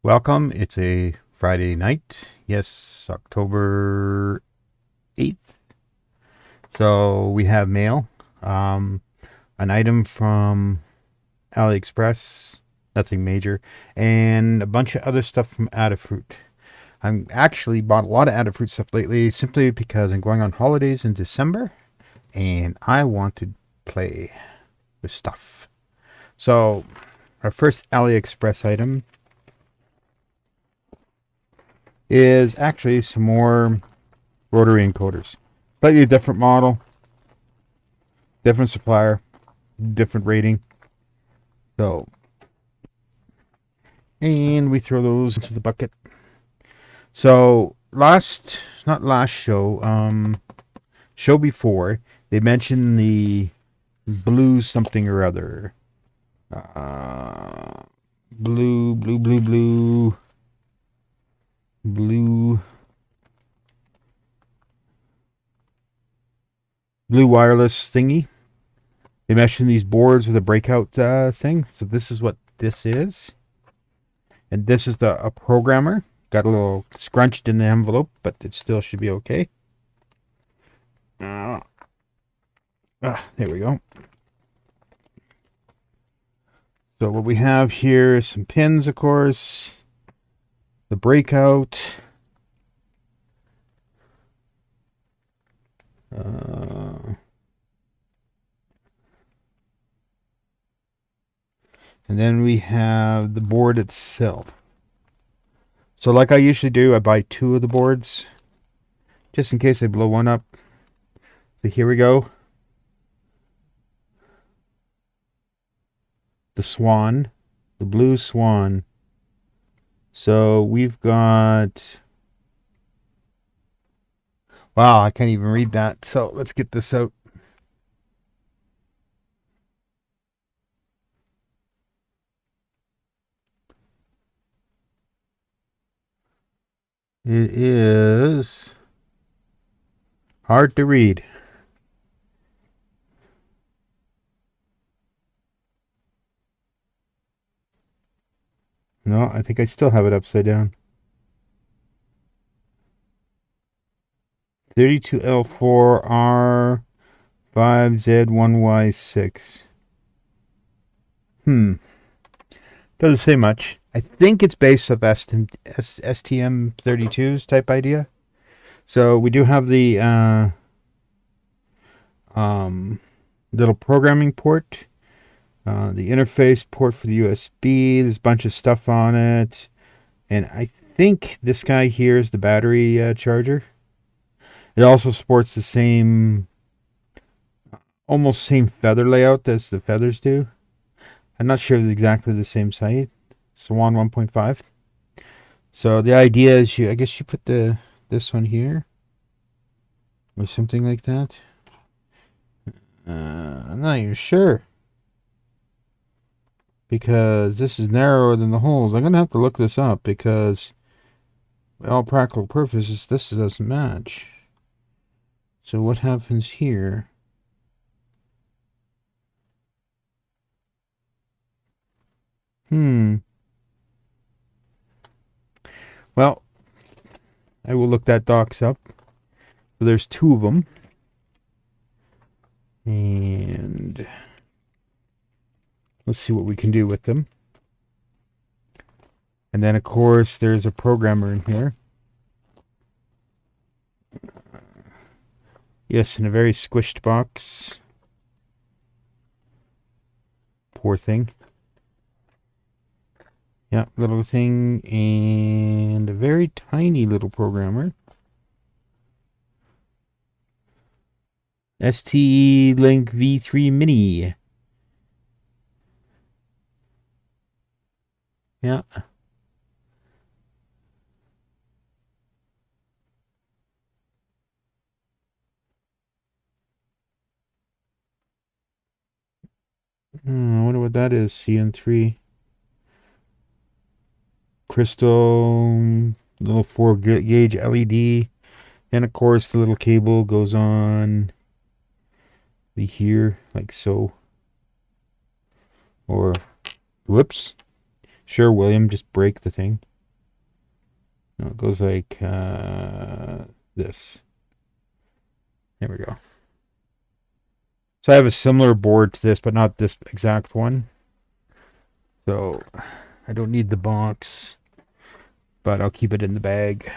Welcome. It's a Friday night. Yes, October 8th. So we have mail. An item from AliExpress. Nothing major. And a bunch of other stuff from Adafruit. I'm actually bought a lot of Adafruit stuff lately simply because I'm going on holidays in December and I want to play with stuff. So our first AliExpress item is actually some more Rotary Encoders. Slightly different model, different supplier, different rating. So, and we throw those into the bucket. So, not last show, show before, they mentioned the blue something or other. Blue wireless thingy. They mentioned these boards with a breakout thing. So this is what this is. And this is a programmer. Got a little scrunched in the envelope, but it still should be okay. There we go. So what we have here is some pins, of course. The breakout. And then we have the board itself. So like I usually do, I buy two of the boards just in case I blow one up. So here we go. The swan, the blue swan. So we've got, wow, I can't even read that. So let's get this out. It is hard to read. No, I think I still have it upside down. 32L4R5Z1Y6. Doesn't say much. I think it's based off STM32's type idea. So we do have the little programming port, the interface port for the USB. There's a bunch of stuff on it, and I think this guy here is the battery charger. It also supports the same, almost same feather layout as the feathers do. I'm not sure if it's exactly the same site. Swan 1.5. So the idea is I guess you put this one here or something like that. I'm not even sure because this is narrower than the holes. I'm gonna have to look this up because, for all practical purposes, this doesn't match. So what happens here? Well, I will look that docs up. So there's two of them. And let's see what we can do with them. And then, of course, there's a programmer in here. Yes, in a very squished box. Poor thing. Yeah, little thing. And a very tiny little programmer. ST-Link V3 Mini. Yeah. I wonder what that is. CN3. Crystal. Little 4 gauge LED. And of course the little cable goes on here like so. Or, whoops. Sure, William, just break the thing. No, it goes like this. There we go. So I have a similar board to this, but not this exact one. So I don't need the box, but I'll keep it in the bag.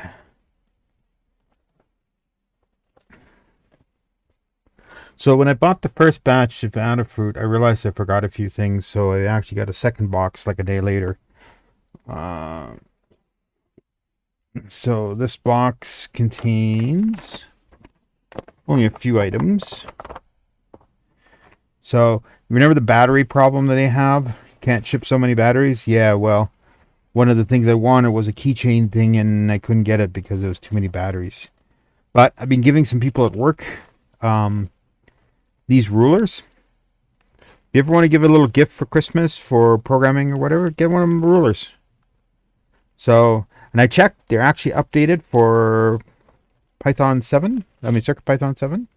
So when I bought the first batch of Adafruit, I realized I forgot a few things, so I actually got a second box like a day later. So this box contains only a few items. So remember the battery problem that they have? Can't ship so many batteries? Yeah, well, one of the things I wanted was a keychain thing, and I couldn't get it because there was too many batteries. But I've been giving some people at work these rulers. If you ever want to give a little gift for Christmas for programming or whatever, get one of them rulers. So, and I checked, they're actually updated for Python 7. I mean, CircuitPython 7.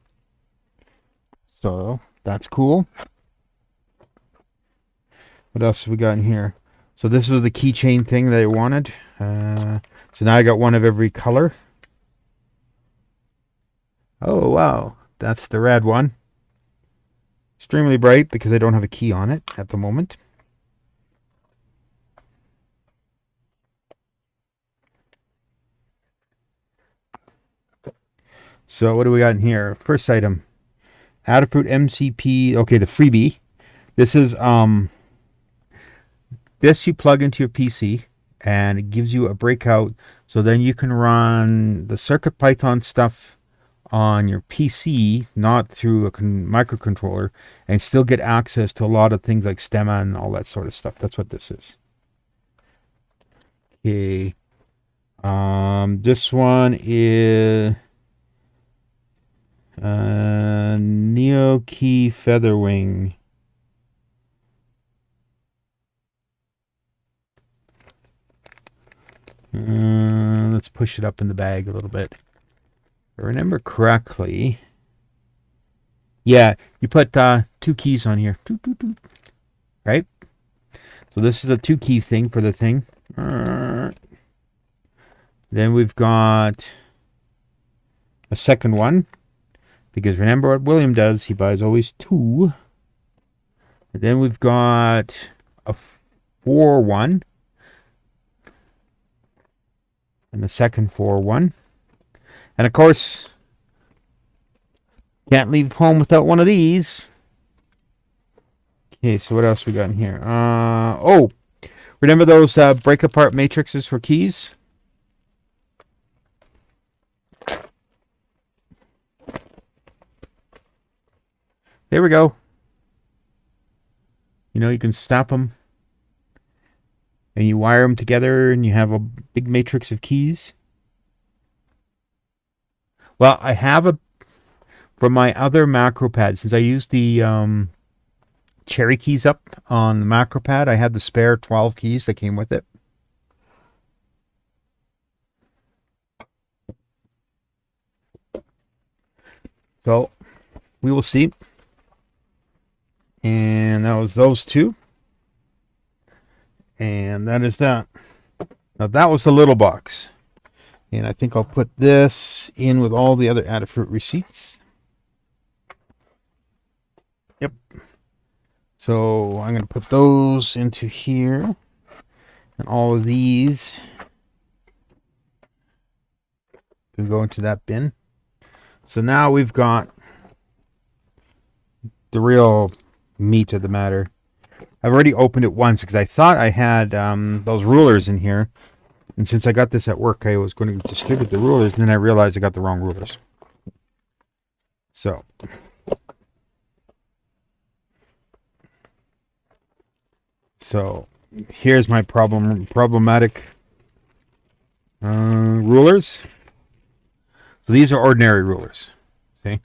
So, that's cool. What else have we got in here? So this was the keychain thing that I wanted. So now I got one of every color. Oh, wow. That's the red one. Extremely bright because I don't have a key on it at the moment. So what do we got in here? First item. Adafruit MCP. Okay, the freebie. This is this you plug into your PC and it gives you a breakout, so then you can run the CircuitPython stuff on your PC, not through a microcontroller, and still get access to a lot of things like stemma and all that sort of stuff. That's what this is. Okay. This one is Neokey Featherwing. Let's push it up in the bag a little bit. If I remember correctly, yeah, you put 2 keys on here, right? So this is a 2 key thing for the thing. Then we've got a second one, because remember what William does, he buys always 2. And then we've got a 4 one. And the second 4 one. And of course, can't leave home without one of these. Okay, so what else we got in here? Oh, remember those break apart matrices for keys? There we go. You know, you can snap them and you wire them together and you have a big matrix of keys. Well, I have a, from my other macro pad, since I used the cherry keys up on the macro pad, I had the spare 12 keys that came with it. So we will see. And that was those 2. And that is that. Now that was the little box. And I think I'll put this in with all the other Adafruit receipts. Yep. So I'm going to put those into here. And all of these can go into that bin. So now we've got the real meat of the matter. I've already opened it once because I thought I had those rulers in here. And since I got this at work, I was going to distribute the rulers, and then I realized I got the wrong rulers. So here's my problematic rulers. So these are ordinary rulers. See?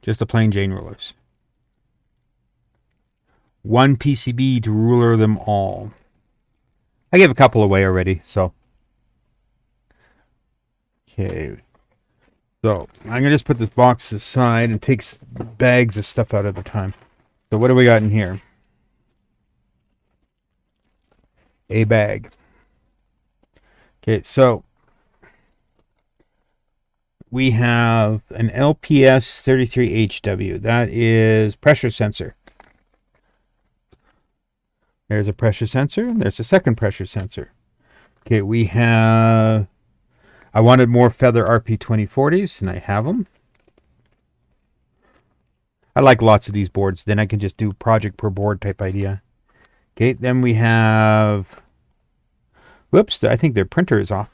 Just the plain Jane rulers. 1 PCB to ruler them all. I gave a couple away already, so. Okay. So, I'm going to just put this box aside and take bags of stuff out at a time. So, what do we got in here? A bag. Okay, so we have an LPS 33HW. That is pressure sensor. There's a pressure sensor. There's a second pressure sensor. Okay, we have... I wanted more Feather RP2040s, and I have them. I like lots of these boards. Then I can just do project per board type idea. Okay, then we have... Whoops, I think their printer is off.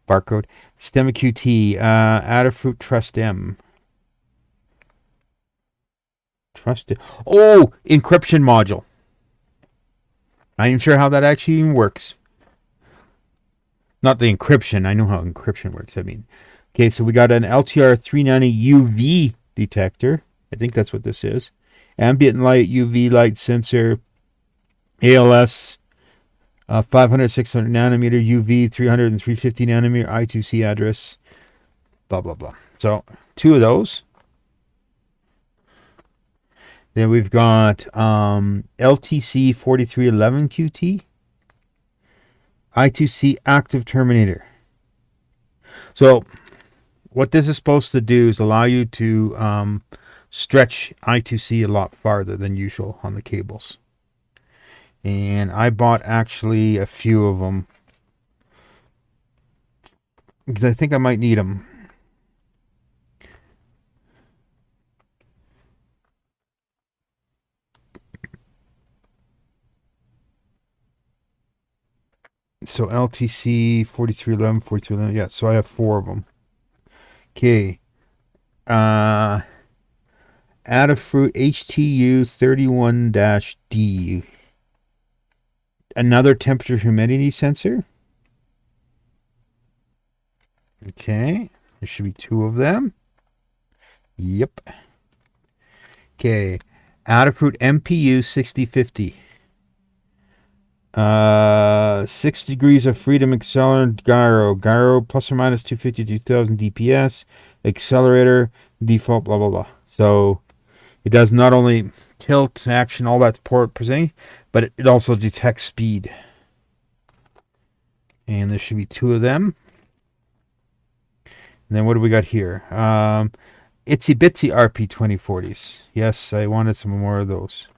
Barcode. Stemma QT. Adafruit Trust M. Trust it. Oh, encryption module. Not even sure how that actually even works. Not the encryption. I know how encryption works. I mean, okay, so we got an LTR 390 UV detector. I think that's what this is. Ambient light, UV light sensor, ALS, 500, 600 nanometer, UV, 300 and 350 nanometer, I2c address, blah, blah, blah. So, two of those. Then we've got LTC 4311 QT, I2c active terminator. So, what this is supposed to do is allow you to stretch I2c a lot farther than usual on the cables. And I bought actually a few of them because I think I might need them. So LTC 4311, 4311. Yeah, so I have 4 of them. Okay. Adafruit HTU 31-D. Another temperature humidity sensor. Okay. There should be 2 of them. Yep. Okay. Adafruit MPU 6050. 6 degrees of freedom accelerant gyro plus or minus 250 to 2000 DPS accelerator default blah blah blah. So it does not only tilt action, all that port per se, but it also detects speed. And there should be 2 of them. And then what do we got here? Itsy Bitsy RP2040s. Yes, I wanted some more of those.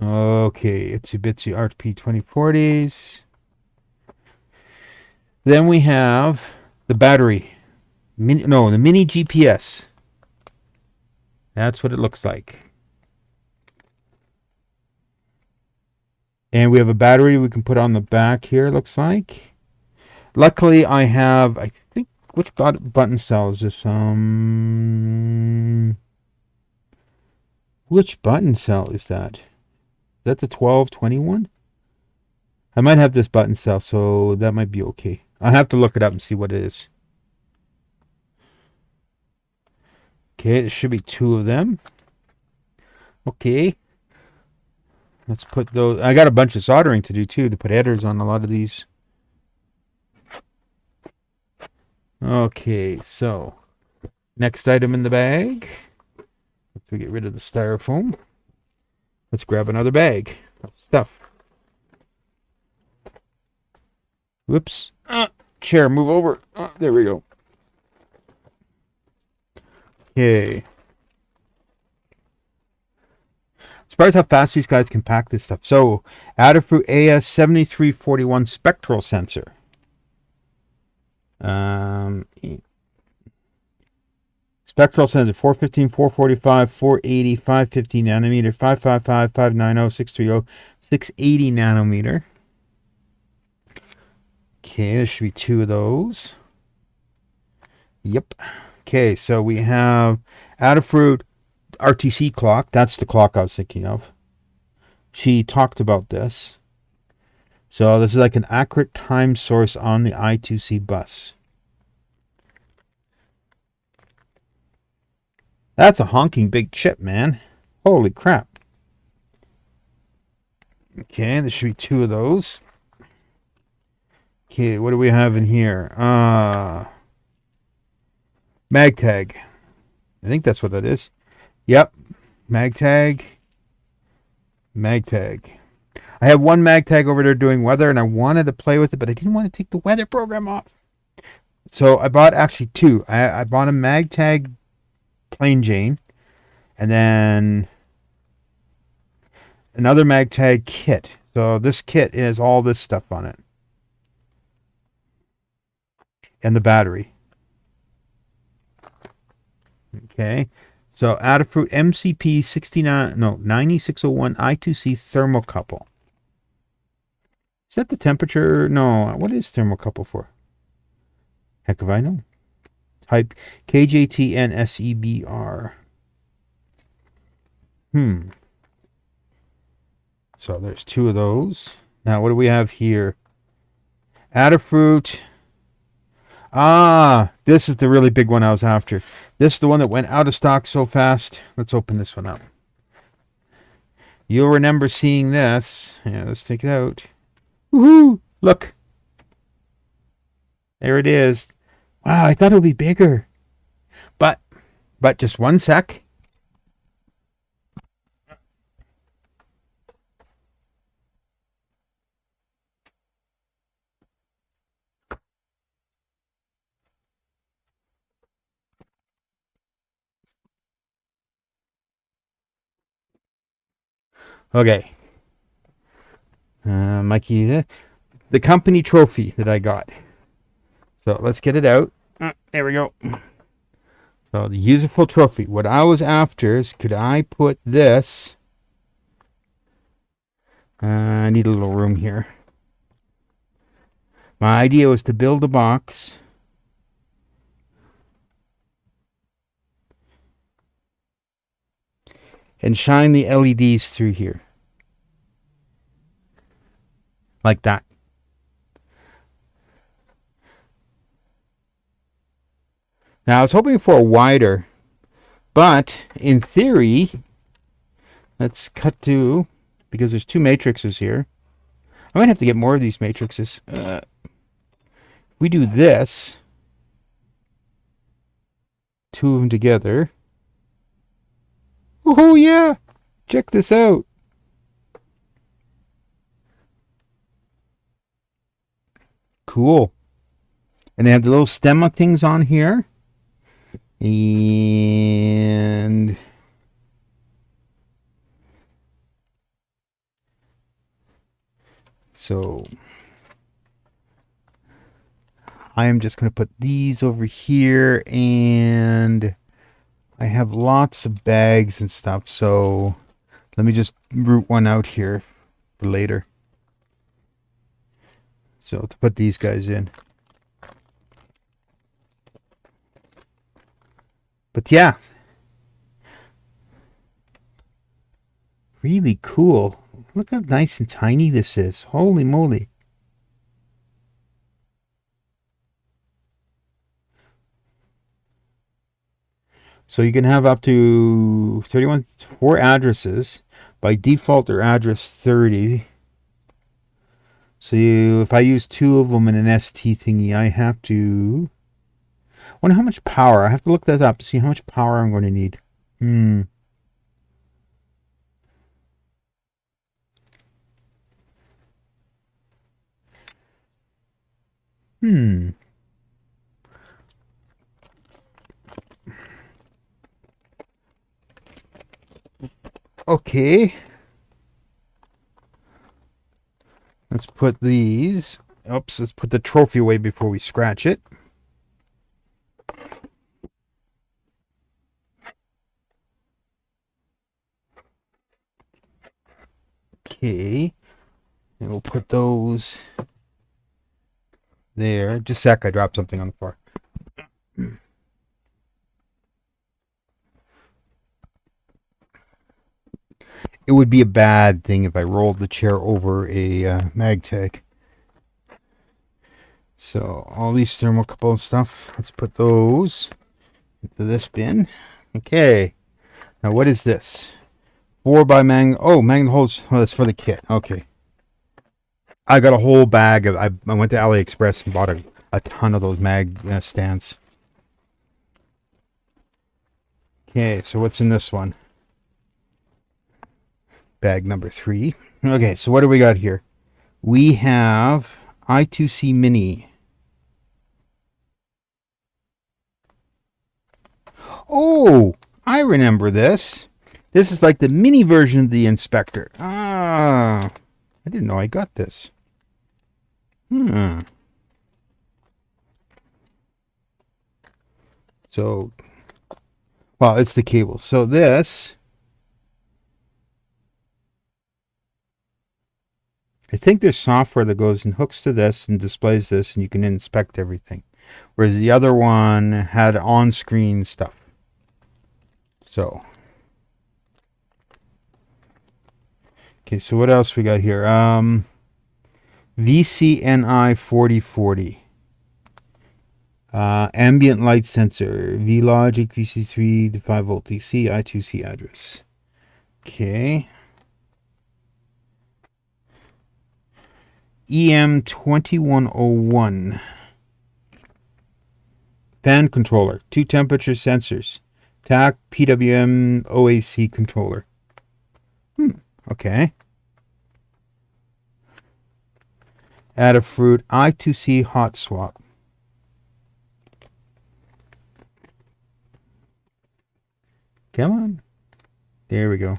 Okay, Itsy Bitsy RP2040s. Then we have the battery. The mini GPS. That's what it looks like. And we have a battery we can put on the back here, it looks like. Luckily, I have, I think, which button cell is this? Which button cell is that? Is that the 1221? I might have this button cell, so that might be okay. I'll have to look it up and see what it is. Okay, there should be 2 of them. Okay. Let's put those. I got a bunch of soldering to do too, to put headers on a lot of these. Okay, so next item in the bag. Let's get rid of the styrofoam. Let's grab another bag of stuff. Whoops. Chair, move over. There we go. Okay. Surprised how fast these guys can pack this stuff. So, Adafruit AS7341 spectral sensor. Spectral sensor 415, 445, 480, 550 nanometer, 555, 590, 630, 680 nanometer. Okay, there should be 2 of those. Yep. Okay, so we have Adafruit Rtc Clock. That's the clock I was thinking of. She talked about this. So this is like an accurate time source on the I2c bus. That's a honking big chip, man. Holy crap. Okay, there should be 2 of those. Okay, what do we have in here? Mag tag. I think that's what that is. Yep. Mag tag. Mag tag. I have one mag tag over there doing weather, and I wanted to play with it, but I didn't want to take the weather program off. So I bought actually two. I bought a mag tag plain Jane, and then another mag tag kit. So this kit has all this stuff on it. And the battery. Okay. So Adafruit MCP 9601 I2c thermocouple. Is that the temperature? No. What is thermocouple for? Heck if I know. Type KJTNSEBR. So there's two of those. Now what do we have here? Adafruit. This is the really big one I was after. This is the one that went out of stock so fast. Let's open this one up. You'll remember seeing this. Yeah, let's take it out. Woohoo! Look. There it is. Wow, I thought it would be bigger. But just one sec. Okay. Mikey, the company trophy that I got. So let's get it out. There we go. So the useful trophy. What I was after is, could I put this? I need a little room here. My idea was to build a box. And shine the LEDs through here. Like that. Now I was hoping for a wider, but in theory, let's cut to, because there's two matrices here. I might have to get more of these matrices. We do this, two of them together. Oh yeah, check this out. Cool. And they have the little stemma things on here. And so I am just going to put these over here, and I have lots of bags and stuff, so let me just root one out here for later. So to put these guys in. But yeah. Really cool. Look how nice and tiny this is. Holy moly. So you can have up to 4 addresses. By default, they're address 30. So if I use 2 of them in an ST thingy, I have to... I wonder how much power. I have to look that up to see how much power I'm going to need. Okay. Let's put these. Oops, let's put the trophy away before we scratch it. Okay. And we'll put those there. Just a sec, I dropped something on the floor. It would be a bad thing if I rolled the chair over a mag tag. So all these thermocouple stuff, let's put those into this bin. Okay. Now what is this? 4 by magnet. Oh, magnet holes. Oh, that's for the kit. Okay. I got a whole bag of. I went to AliExpress and bought a ton of those mag stands. Okay, so what's in this one? Bag number 3. Okay, so what do we got here? We have I2c Mini. Oh, I remember this. This is like the mini version of the inspector. Ah, I didn't know I got this. So, well, it's the cable. So this, I think there's software that goes and hooks to this and displays this, and you can inspect everything. Whereas the other one had on-screen stuff. So, okay, so what else we got here? VCNI 4040. Ambient light sensor. V-Logic, VC3 to 5 volt DC, I2c address. Okay. EM2101. Fan controller. 2 temperature sensors. TAC, PWM, OAC controller. Okay. Adafruit I2c hot swap. Come on. There we go.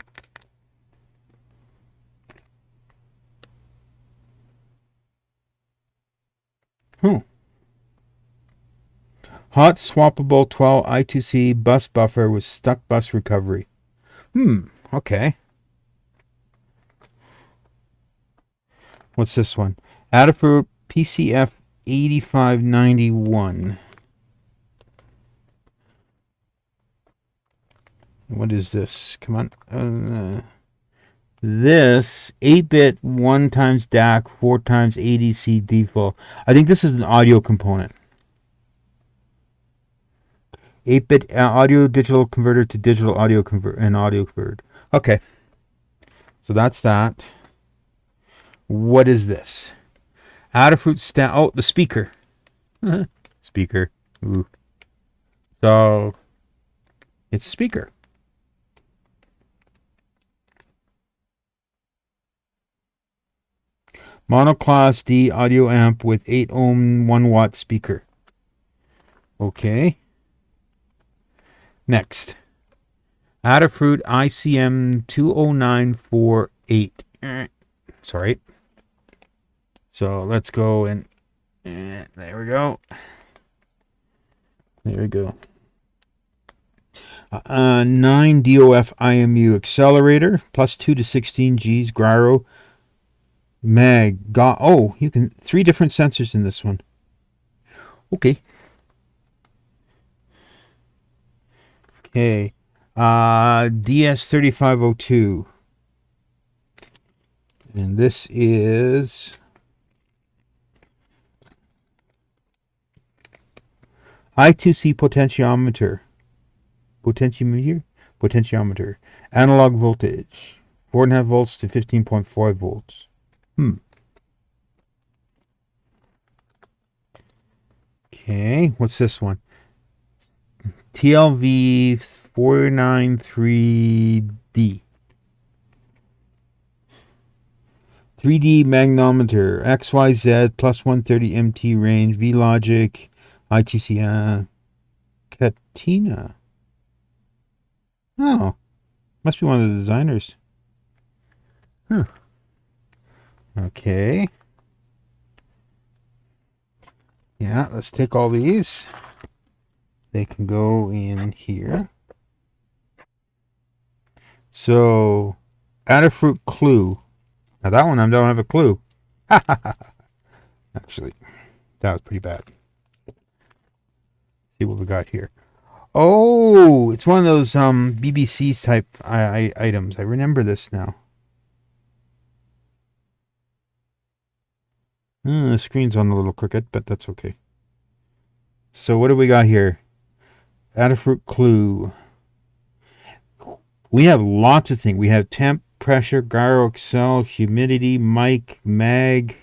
Hot swappable 12 I2c bus buffer with stuck bus recovery. Okay. What's this one? Adafruit Pcf 8591. What is this? Come on. This 8-bit 1 times DAC 4 times ADC default. I think this is an audio component. 8-bit audio digital converter to digital audio audio converter. Okay. So that's that. What is this? Adafruit oh, the speaker. Speaker. Ooh. So it's a speaker. Monoclass D audio amp with 8 ohm 1 watt speaker. Okay. Next. Adafruit ICM 20948. Sorry. So let's go and there we go. There we go. 9 DOF IMU accelerator plus 2 to 16 Gs gyro mag. Oh, you can 3 different sensors in this one. Okay. Okay. DS3502. And this is I2c potentiometer. Potentiometer. Analog voltage. 4.5 volts to 15.5 volts. Okay, what's this one? TLV 493D. 3D magnometer. XYZ plus 130 MT range. V-Logic. I2c Katina. Oh, must be one of the designers. Okay. Yeah, let's take all these. They can go in here. So, Adafruit Clue. Now that one I don't have a clue. Actually, that was pretty bad. See what we got here. Oh, it's one of those BBC type items. I remember this now. The screen's on a little crooked, but that's okay. So what do we got here? Adafruit Clue. We have lots of things. We have temp, pressure, gyro, excel, humidity, mic, mag,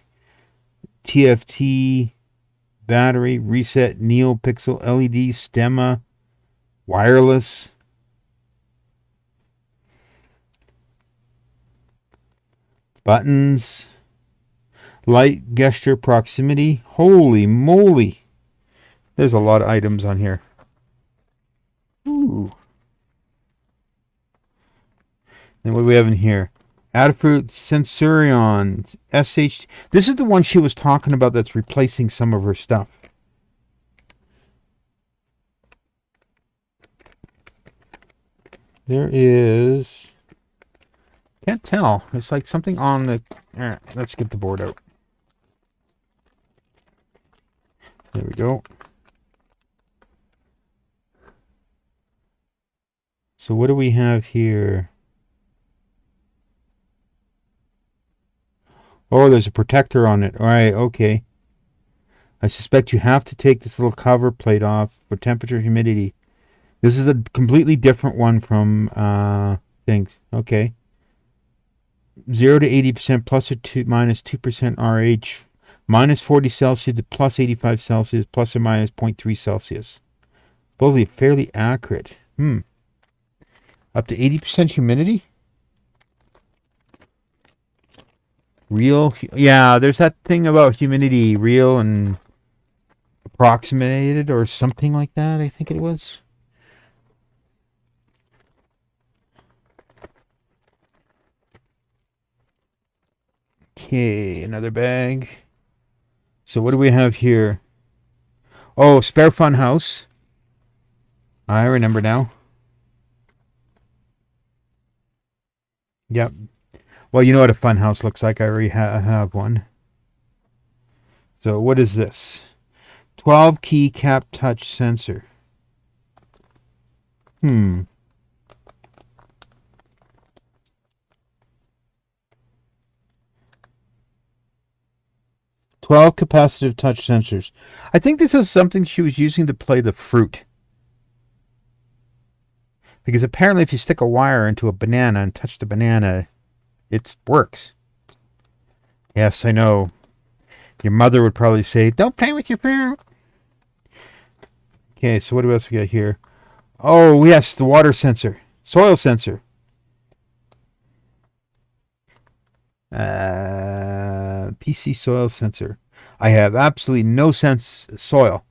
TFT, battery, reset, NeoPixel, LED, stemma, wireless. Buttons. Light gesture proximity. Holy moly. There's a lot of items on here. Ooh. And what do we have in here? Adafruit Sensorion SH. This is the one she was talking about that's replacing some of her stuff. There is... Can't tell. It's like something on the... Alright, let's get the board out. There we go. So what do we have here? Oh, there's a protector on it. All right, okay. I suspect you have to take this little cover plate off for temperature, humidity. This is a completely different one from things. Okay. 0 to 80% plus or minus 2% RH. Minus 40 Celsius to plus 85 Celsius plus or minus 0.3 Celsius. Both fairly accurate. Up to 80% humidity? Real? Yeah, there's that thing about humidity. Real and approximated or something like that, I think it was. Okay, another bag. So what do we have here? Oh, spare fun house. I remember now. Yep. Well, you know what a fun house looks like. I already have one. So what is this? 12 key cap touch sensor. 12 capacitive touch sensors. I think this is something she was using to play the fruit. Because apparently if you stick a wire into a banana and touch the banana, it works. Yes, I know. Your mother would probably say, don't play with your fruit. Okay, so what else we got here? Oh, yes, the water sensor. Soil sensor. PC soil sensor. I have absolutely no soil.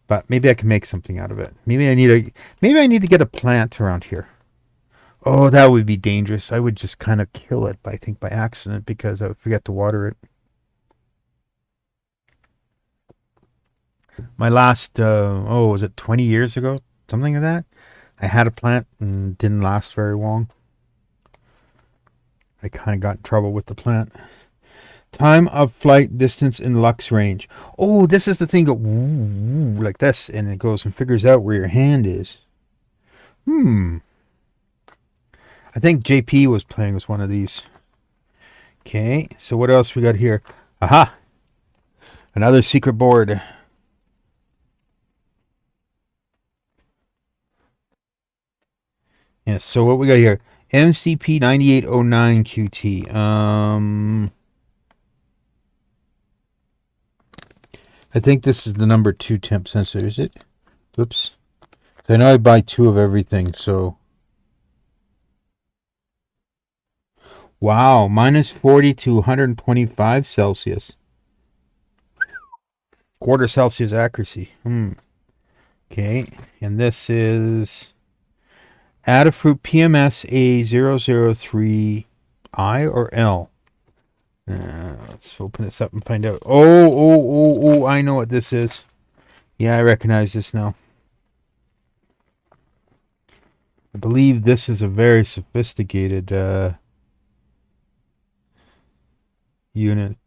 But maybe I can make something out of it. Maybe I need to get a plant around here. Oh, that would be dangerous. I would just kind of kill it, I think, by accident because I would forget to water it. My last, was it 20 years ago? Something like that? I had a plant and didn't last very long. I kind of got in trouble with the plant. Time of flight, distance, and lux range. Oh, this is the thing that like this, and it goes and figures out where your hand is. I think JP was playing with one of these. Okay, so what else we got here? Aha! Another secret board. Yes, so what we got here? MCP 9809 QT. I think this is the number 2 temp sensor, is it? Oops. So I know I buy 2 of everything, so... Wow, minus 40 to 125 Celsius. Quarter Celsius accuracy. Okay, and this is Adafruit PMS A003I or L. Let's open this up and find out. Oh, I know what this is. Yeah, I recognize this now. I believe this is a very sophisticated unit.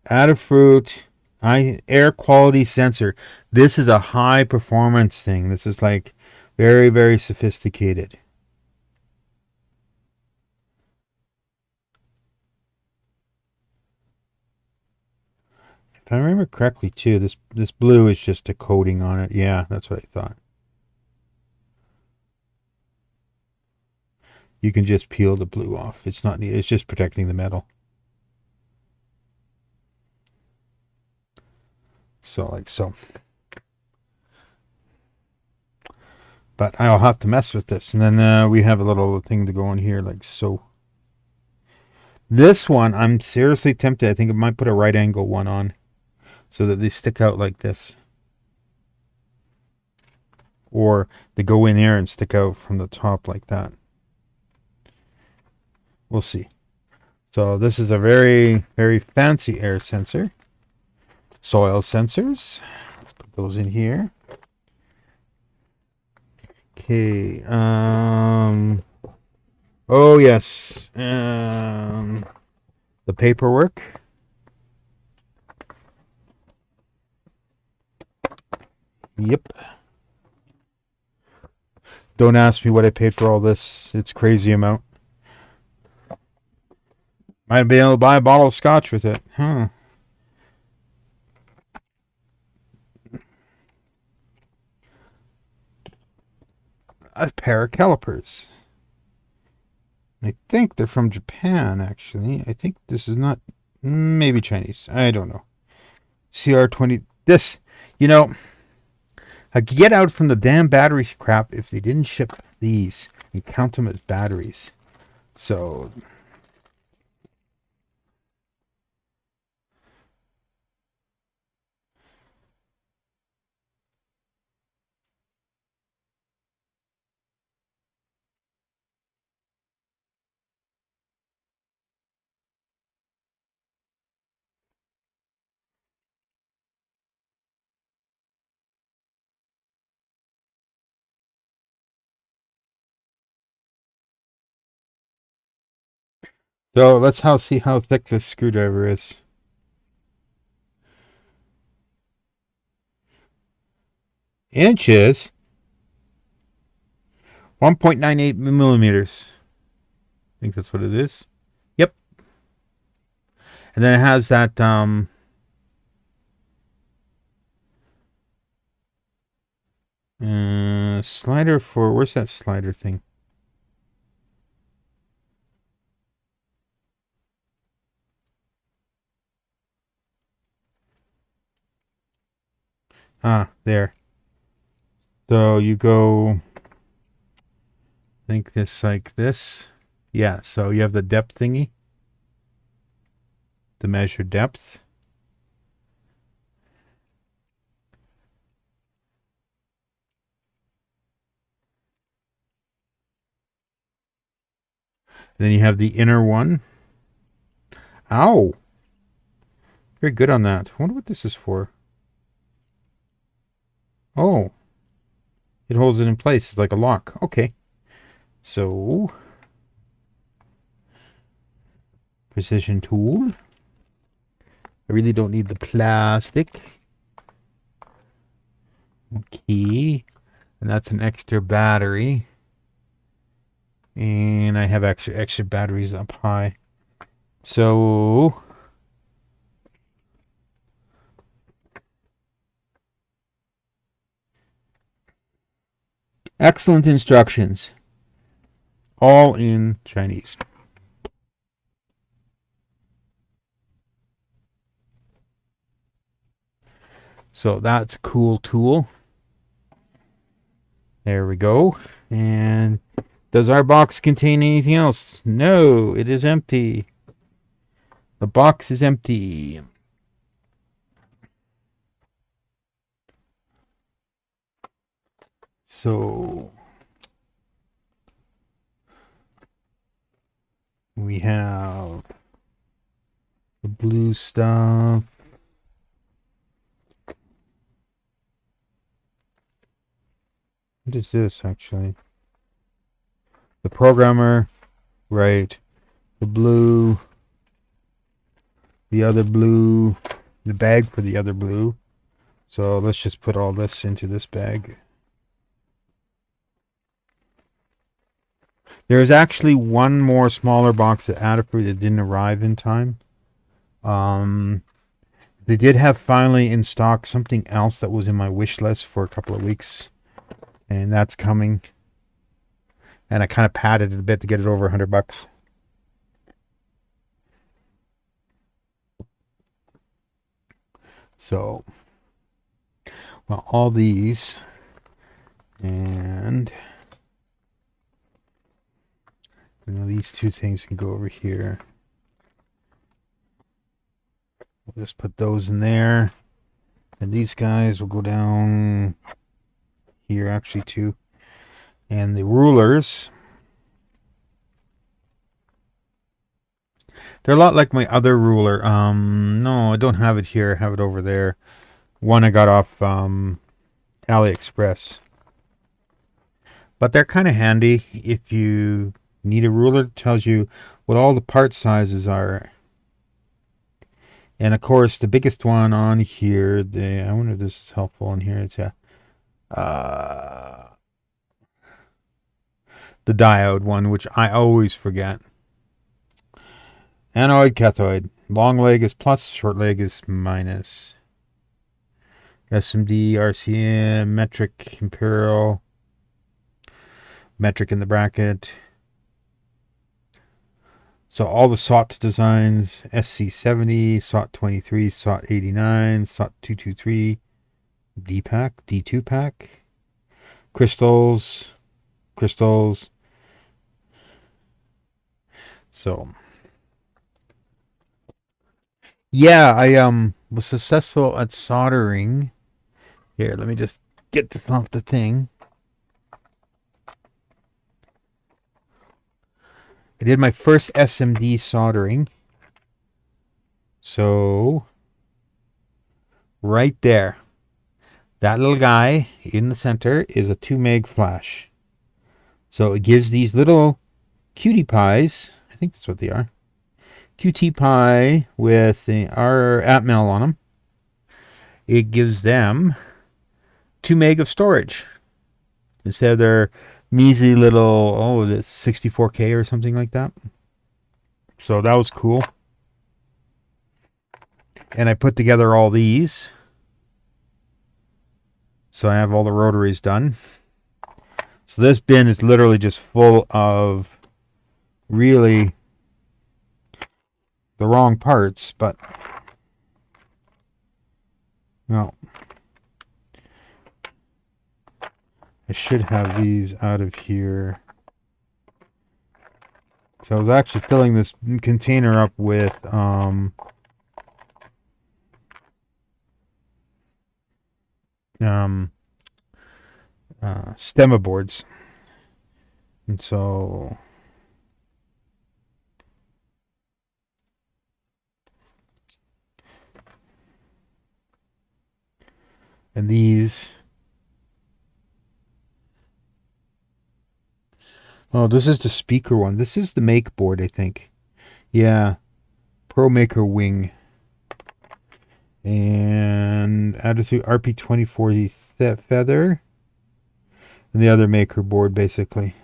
Adafruit air quality sensor. This is a high performance thing. This is like very, very sophisticated. If I remember correctly too, this blue is just a coating on it. Yeah, that's what I thought. You can just peel the blue off. It's not neat. It's just protecting the metal. So like so. But I'll have to mess with this. And then we have a little thing to go in here like so. This one, I'm seriously tempted. I think I might put a right angle one on so that they stick out like this. Or they go in there and stick out from the top like that. We'll see. So this is a very, very fancy air sensor. Soil sensors. Let's put those in here. Okay. Oh yes. The paperwork. Yep. Don't ask me what I paid for all this. It's a crazy amount. Might be able to buy a bottle of scotch with it. Huh. A pair of calipers. I think they're from Japan, actually. I think this is not... Maybe Chinese. I don't know. CR20... This, you know... I could get out from the damn battery crap if they didn't ship these and count them as batteries. So... So let's see how thick this screwdriver is. Inches? 1.98 millimeters. I think that's what it is. Yep. And then it has that slider for... Where's that slider thing? Ah, there. So you go... think this like this. Yeah, so you have the depth thingy to measure depth. And then you have the inner one. Ow! Very good on that. I wonder what this is for. Oh. It holds it in place. It's like a lock. Okay. So... precision tool. I really don't need the plastic. Okay. And that's an extra battery. And I have extra batteries up high. So... excellent instructions. All in Chinese. So that's a cool tool. There we go. And does our box contain anything else? No, it is empty. The box is empty. So we have the blue stuff. What is this actually? The programmer, right? The blue, the other blue, the bag for the other blue. So let's just put all this into this bag. There's actually one more smaller box at Adafruit that didn't arrive in time. They did have finally in stock something else that was in my wish list for a couple of weeks. And that's coming. And I kind of padded it a bit to get it over $100. So, well, all these and these two things can go over here. We'll just put those in there. And these guys will go down here actually too. And the rulers, they're a lot like my other ruler. No, I don't have it here. I have it over there. One I got off AliExpress. But they're kind of handy if you need a ruler. It tells you what all the part sizes are. And of course, the biggest one on here, I wonder if this is helpful in here. It's the diode one, which I always forget. Anode, cathode. Long leg is plus, short leg is minus. SMD, RCM, metric, imperial. Metric in the bracket. So all the SOT designs, SC70, SOT 23, SOT 89, SOT 223, D-pack, D2 pack, crystals. So yeah, I was successful at soldering. Here, let me just get this off the thing. I did my first SMD soldering. So, right there, that little guy in the center is a 2 meg flash. So it gives these little cutie pies, I think that's what they are, QT pie with our Atmel on them. It gives them 2 meg of storage instead of their measly little, oh, is it 64K or something like that? So that was cool. And I put together all these. So I have all the rotaries done. So this bin is literally just full of really the wrong parts, but no. I should have these out of here. So I was actually filling this container up with stemma boards. And so and these, oh, this is the speaker one. This is the make board, I think. Yeah. Pro Maker Wing. And Adafruit RP2040 Feather. And the other maker board, basically.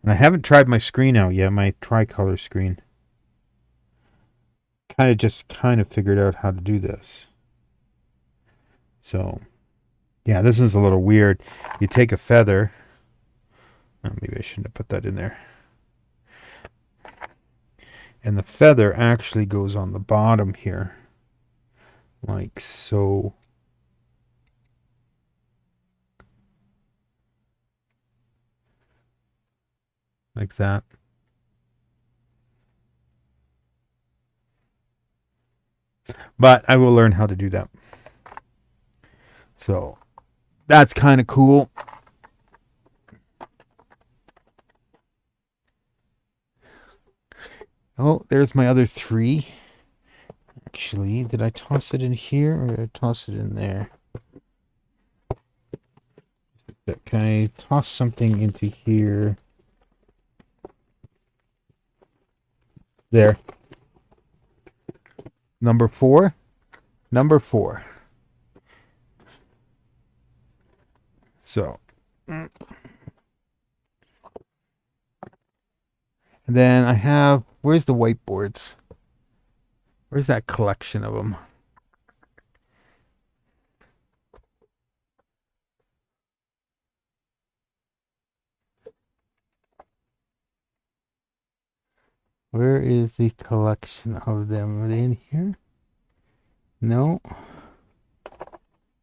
And I haven't tried my screen out yet, my tricolor screen. Kind of figured out how to do this. So, yeah, this is a little weird. You take a feather. Oh, maybe I shouldn't have put that in there. And the feather actually goes on the bottom here. Like so. Like that. But I will learn how to do that. So that's kind of cool. Oh, there's my other 3. Actually, did I toss it in here or did I toss it in there? Can I toss something into here? There. Number 4. So. And then I have, where's the whiteboards? Where's that collection of them? Where is the collection of them? Are they in here? No.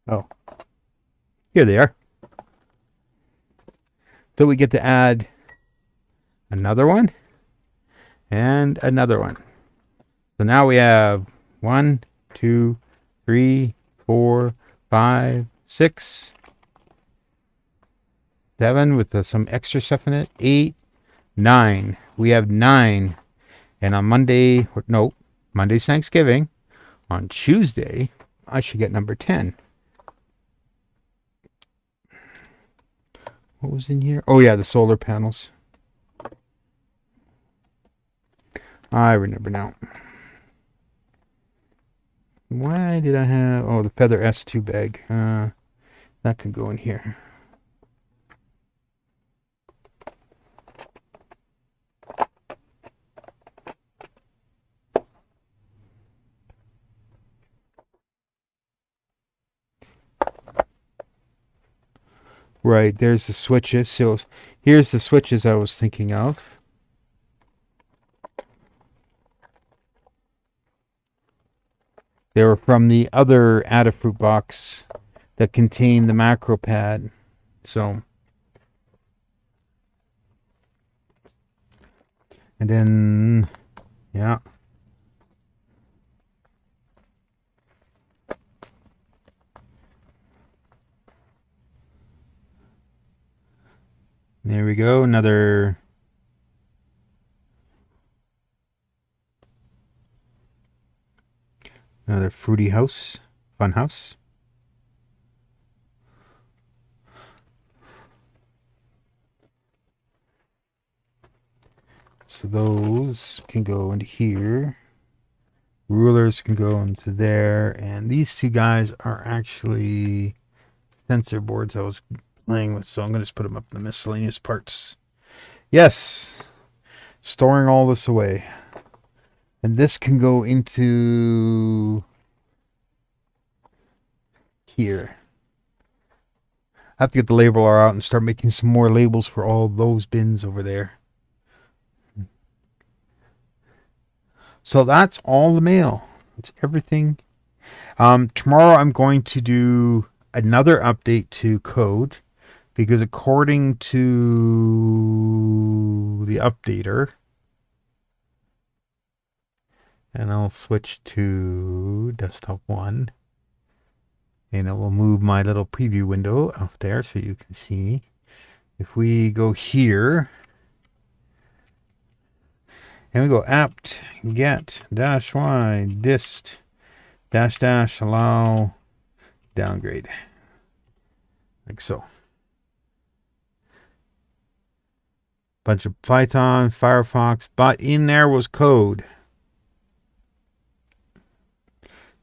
Oh. Here they are. So we get to add another one and another one. So now we have 1, 2, 3, 4, 5, 6, 7 with some extra stuff in it. 8, 9. We have 9. And on Monday, no, Monday's Thanksgiving. On Tuesday, I should get number 10. What was in here? Oh, yeah, the solar panels. I remember now. Why did I have... Oh, the Feather S2 bag. That could go in here. Right, there's the switches. So here's the switches I was thinking of. They were from the other Adafruit box that contained the macro pad. So, and then, yeah. There we go, another fruity house, fun house. So those can go into here. Rulers can go into there, and these two guys are actually sensor boards I was playing with, so I'm going to just put them up in the miscellaneous parts. Yes, storing all this away. And this can go into here. I have to get the labeler out and start making some more labels for all those bins over there. So that's all the mail. It's everything. Tomorrow I'm going to do another update to code, because according to the updater, and I'll switch to desktop 1, and it will move my little preview window up there so you can see. If we go here, and we go apt get -y dist -- allow downgrade, like so. Bunch of Python, Firefox, but in there was code.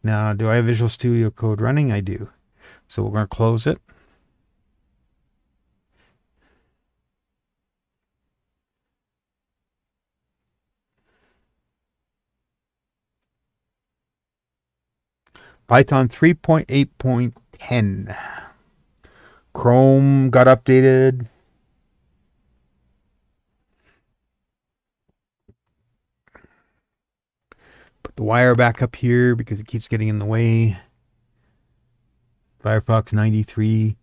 Now, do I have Visual Studio Code running? I do. So we're going to close it. Python 3.8.10. Chrome got updated. Put the wire back up here because it keeps getting in the way. Firefox 93.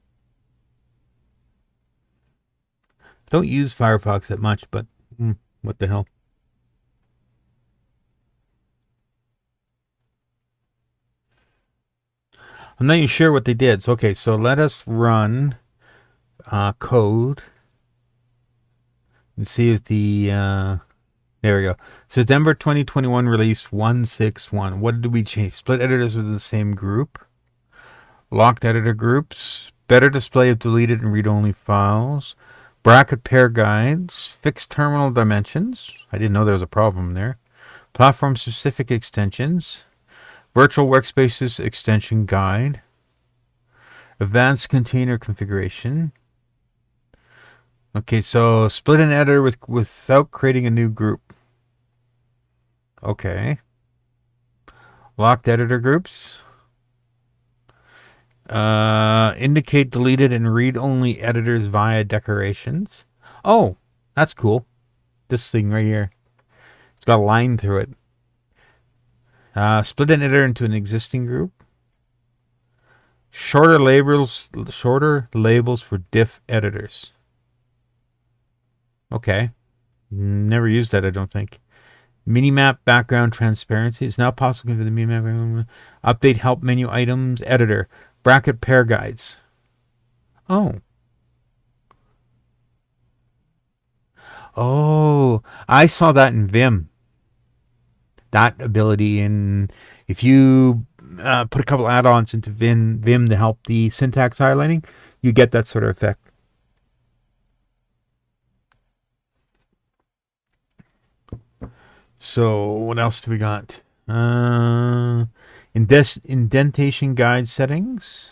Don't use Firefox that much, but what the hell. I'm not even sure what they did. So, okay, so let us run code and see if the there we go. September 2021 release 161. What did we change? Split editors within the same group. Locked editor groups. Better display of deleted and read-only files. Bracket pair guides. Fixed terminal dimensions. I didn't know there was a problem there. Platform-specific extensions. Virtual workspaces extension guide. Advanced container configuration. Okay, so split an editor without creating a new group. Okay. Locked editor groups. Indicate deleted and read-only editors via decorations. Oh, that's cool. This thing right here. It's got a line through it. Split an editor into an existing group. Shorter labels for diff editors. Okay. Never used that, I don't think. Minimap background transparency. It's now possible to the minimap update help menu items editor. Bracket pair guides. Oh. Oh, I saw that in Vim. That ability in if you put a couple add-ons into Vim to help the syntax highlighting, you get that sort of effect. So what else do we got? Indentation guide settings,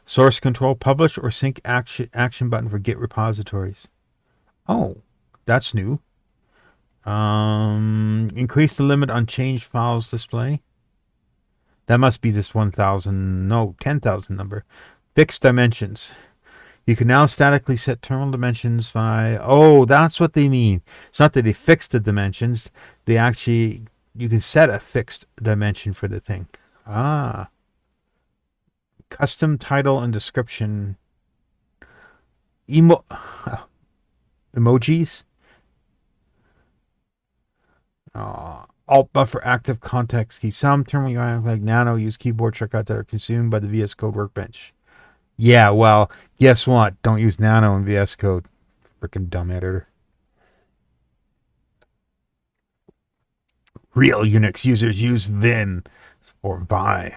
source control, publish or sync action button for Git repositories. Oh, that's new. Increase the limit on changed files display. That must be this 1,000, no, 10,000 number. Fixed dimensions. You can now statically set terminal dimensions by, oh, that's what they mean. It's not that they fixed the dimensions. They actually, you can set a fixed dimension for the thing. Ah. Custom title and description. Emojis. Alt buffer active context key. Some terminal UI like Nano use keyboard shortcuts that are consumed by the VS Code workbench. Yeah, well, guess what? Don't use Nano in VS Code. Freaking dumb editor. Real Unix users use Vim or Vi.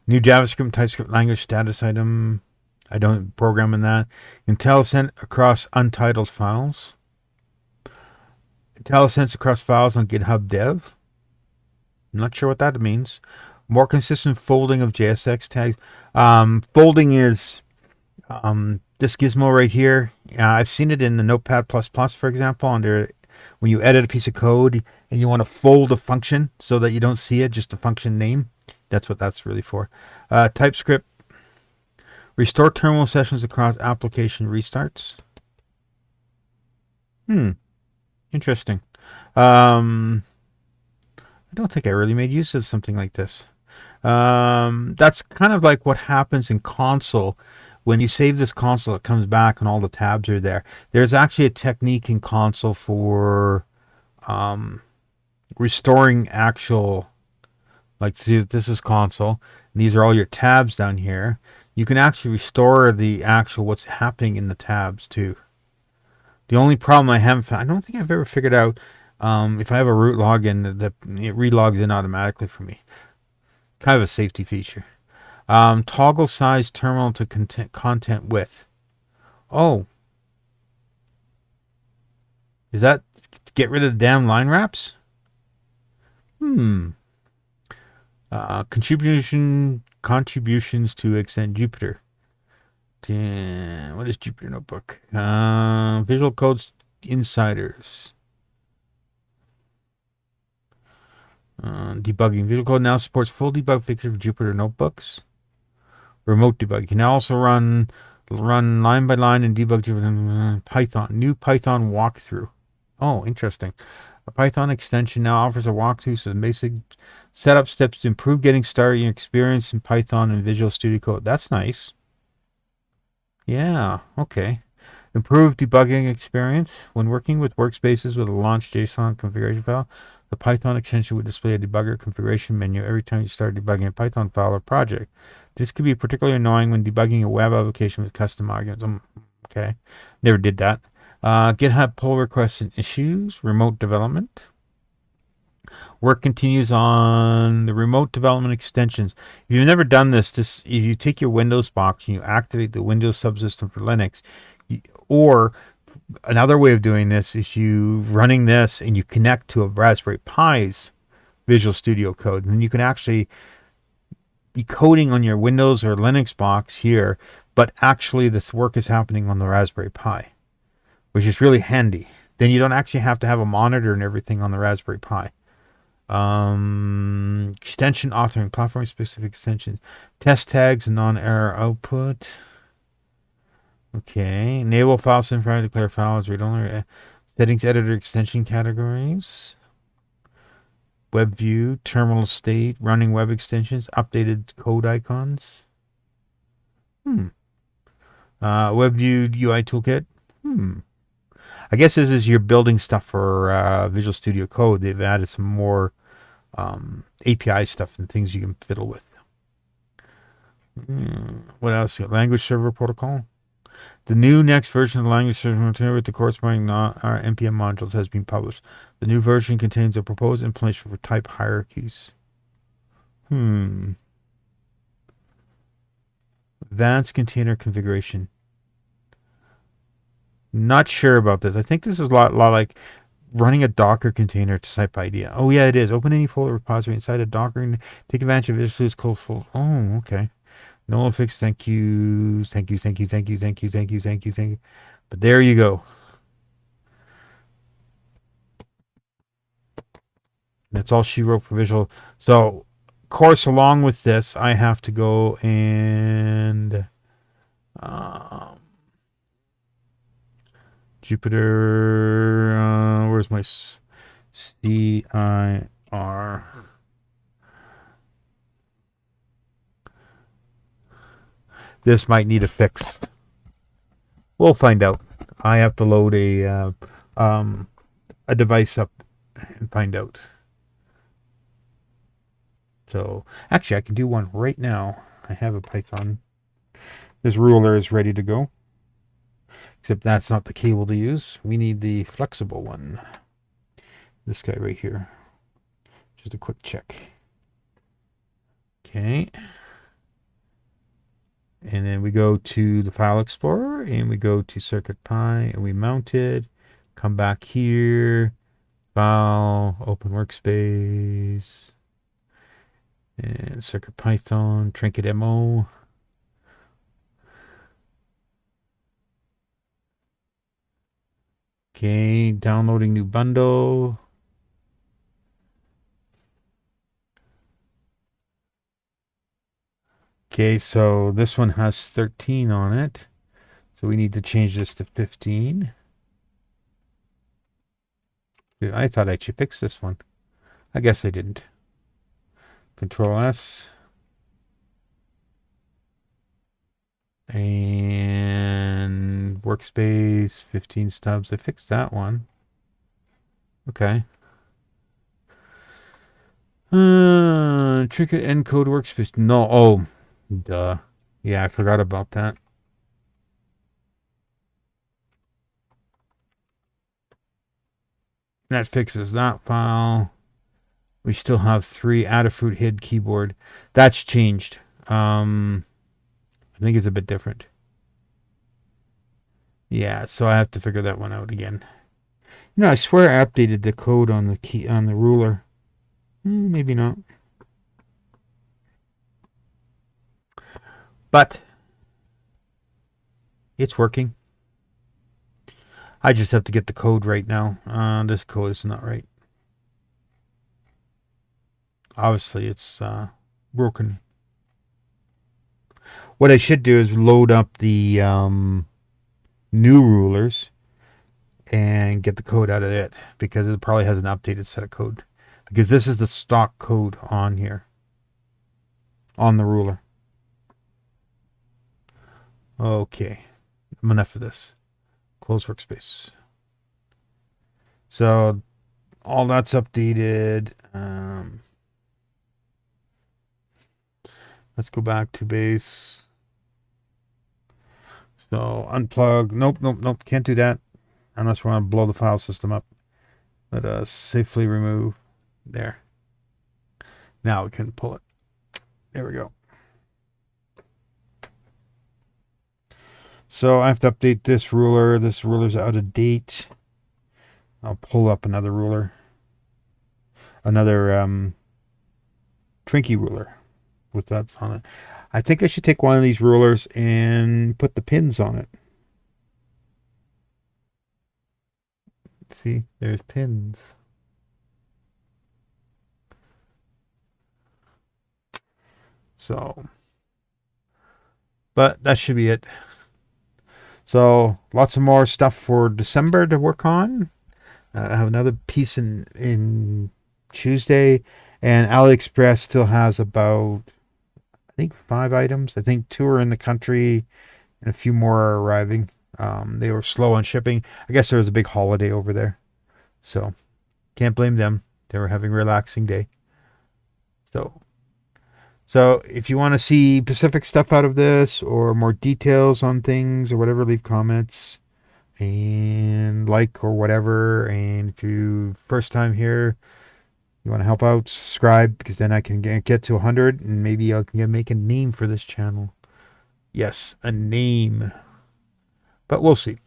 New JavaScript TypeScript language status item. I don't program in that. IntelliSense across untitled files. IntelliSense across files on GitHub Dev. I'm not sure what that means. More consistent folding of JSX tags. Folding is this gizmo right here. I've seen it in the Notepad++, for example, under when you edit a piece of code and you want to fold a function so that you don't see it, just the function name. That's what that's really for. TypeScript. Restore terminal sessions across application restarts. Interesting. I don't think I really made use of something like this. That's kind of like what happens in console. When you save this console, it comes back and all the tabs are there. There's actually a technique in console for restoring actual, like, see, this is console. These are all your tabs down here. You can actually restore the actual what's happening in the tabs too. The only problem I haven't found, I don't think I've ever figured out if I have a root login that it relogs in automatically for me. Kind of a safety feature. Toggle size terminal to content width. Oh. Is that to get rid of the damn line wraps? Contributions to extend Jupyter. What is Jupyter Notebook? Visual Codes Insiders. Debugging. Visual Code now supports full debug fixture for Jupyter Notebooks. Remote debug. You can now also run line by line and debug Jupyter Python. New Python walkthrough. Oh, interesting. A Python extension now offers a walkthrough, so the basic setup steps to improve getting started your experience in Python and Visual Studio Code. That's nice. Yeah, okay. Improved debugging experience. When working with workspaces with a launched JSON configuration file, the Python extension would display a debugger configuration menu every time you start debugging a Python file or project. This could be particularly annoying when debugging a web application with custom arguments. Okay, never did that. GitHub pull requests and issues. Remote development. Work continues on the remote development extensions. If you've never done this, if you take your Windows box and you activate the Windows subsystem for Linux, or another way of doing this is you running this and you connect to a Raspberry Pi's Visual Studio Code, and you can actually be coding on your Windows or Linux box here, but actually this work is happening on the Raspberry Pi, which is really handy. Then you don't actually have to have a monitor and everything on the Raspberry Pi. Extension authoring, platform specific extensions, test tags, and non-error output. Okay, enable file synchronized, declare files, read only, settings editor extension categories, web view, terminal state, running web extensions, updated code icons. Web view UI toolkit. I guess this is your building stuff for Visual Studio Code. They've added some more API stuff and things you can fiddle with. What else? Language server protocol. The new next version of the language server with the corresponding NPM modules has been published. The new version contains a proposed implementation for type hierarchies. Advanced container configuration. Not sure about this. I think this is a lot like running a Docker container type idea. Oh yeah, it is. Open any folder repository inside a Docker and take advantage of Visual Code full. Oh, okay. No fix. Thank you. Thank you. Thank you. Thank you. Thank you. Thank you. Thank you. Thank you. But there you go. That's all she wrote for Visual. So, of course, along with this, I have to go and Jupyter. Where's my CIR? This might need a fix. We'll find out. I have to load a device up and find out. So actually, I can do one right now. I have a Python. This ruler is ready to go. Except that's not the cable to use. We need the flexible one. This guy right here. Just a quick check. Okay. And then we go to the File Explorer and we go to CircuitPy and we mount it. Come back here. File, Open Workspace. And CircuitPython, Trinket MO. Okay, downloading new bundle. Okay, so this one has 13 on it. So we need to change this to 15. I thought I should fix this one. I guess I didn't. Control S. And workspace, 15 stubs. I fixed that one. Okay. Trinket encode workspace. No. Oh, duh. Yeah, I forgot about that. That fixes that file. We still have 3 Adafruit HID keyboard. That's changed. I think it's a bit different. Yeah, so I have to figure that one out again. You know, I swear I updated the code on the key on the ruler. Maybe not. But it's working. I just have to get the code right now. This code is not right. Obviously, it's broken. What I should do is load up the new rulers and get the code out of it because it probably has an updated set of code. Because this is the stock code on here, on the ruler. Okay, enough of this. Close workspace. So all that's updated. Let's go back to base. So unplug. Nope. Can't do that unless we want to blow the file system up. Let us safely remove. There. Now we can pull it. There we go. So I have to update this ruler. This ruler's out of date. I'll pull up another ruler. Another Trinky ruler with that on it. I think I should take one of these rulers and put the pins on it. See, there's pins. So, but that should be it. So lots of more stuff for December to work on. I have another piece in Tuesday, and AliExpress still has about, I think, 5 items. I think 2 are in the country, and a few more are arriving. They were slow on shipping. I guess there was a big holiday over there, so can't blame them. They were having a relaxing day. So if you want to see specific stuff out of this or more details on things or whatever, leave comments and like or whatever. And if you first time here, you want to help out, subscribe, because then I can get to 100 and maybe I can make a name for this channel. Yes, a name. But we'll see.